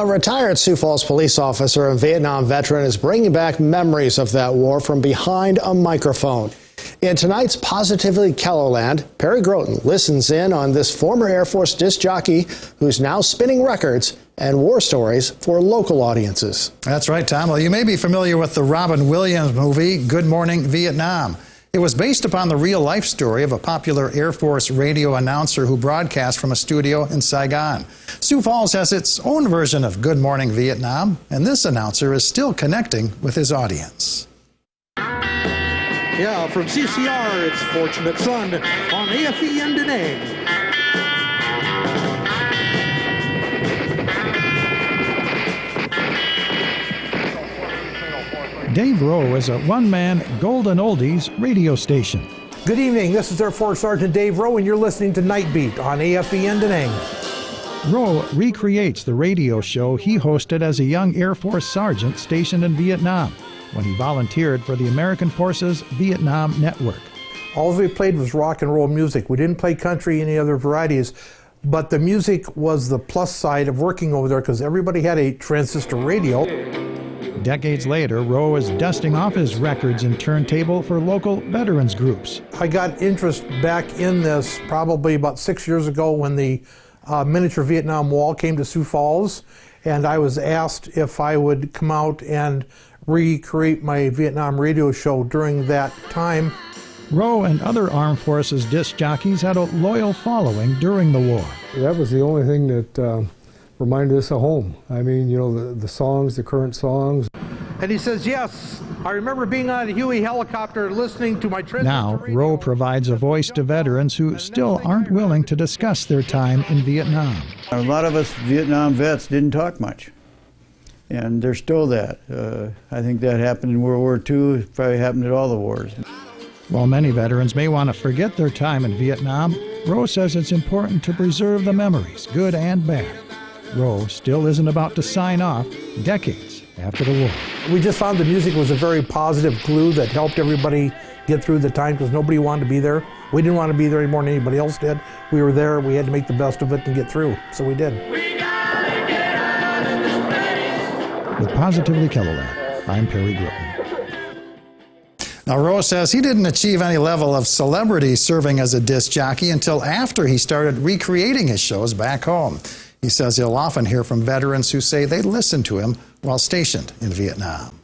A retired Sioux Falls police officer and Vietnam veteran is bringing back memories of that war from behind a microphone. In tonight's Positively KELOLAND, Perry Groten listens in on this former Air Force disc jockey who's now spinning records and war stories for local audiences. That's right, Tom. Well, you may be familiar with the Robin Williams movie, Good Morning Vietnam. It was based upon the real-life story of a popular Air Force radio announcer who broadcast from a studio in Saigon. Sioux Falls has its own version of Good Morning Vietnam, and this announcer is still connecting with his audience. Yeah, from CCR, it's Fortunate Son on AFE and Da Nang. Dave Rowe is a one-man golden oldies radio station. Good evening, this is Air Force Sergeant Dave Rowe, and you're listening to Night Beat on AFE and Da Nang. Rowe recreates the radio show he hosted as a young Air Force sergeant stationed in Vietnam when he volunteered for the American Forces Vietnam Network. All we played was rock and roll music. We didn't play country, any other varieties, but the music was the plus side of working over there because everybody had a transistor radio. Decades later, Rowe is dusting off his records and turntable for local veterans groups. I got interest back in this probably about 6 years ago when the miniature Vietnam Wall came to Sioux Falls, and I was asked if I would come out and recreate my Vietnam radio show during that time. Rowe and other armed forces disc jockeys had a loyal following during the war. That was the only thing that reminded us of home. I mean, you know, the songs, the current songs. And he says, yes, I remember being on a Huey helicopter listening to my transistor Now, radio. Rowe provides a voice to veterans who still aren't willing to discuss their time in Vietnam. A lot of us Vietnam vets didn't talk much, and there's still that. I think that happened in World War II. It probably happened at all the wars. While many veterans may want to forget their time in Vietnam, Rowe says it's important to preserve the memories, good and bad. Rowe still isn't about to sign off decades after the war. We just found the music was a very positive glue that helped everybody get through the time because nobody wanted to be there. We didn't want to be there any more than anybody else did. We were there, we had to make the best of it and get through, so we did. With Positively KELOLAND, I'm Perry Groten. Now, Rowe says he didn't achieve any level of celebrity serving as a disc jockey until after he started recreating his shows back home. He says he'll often hear from veterans who say they listened to him while stationed in Vietnam.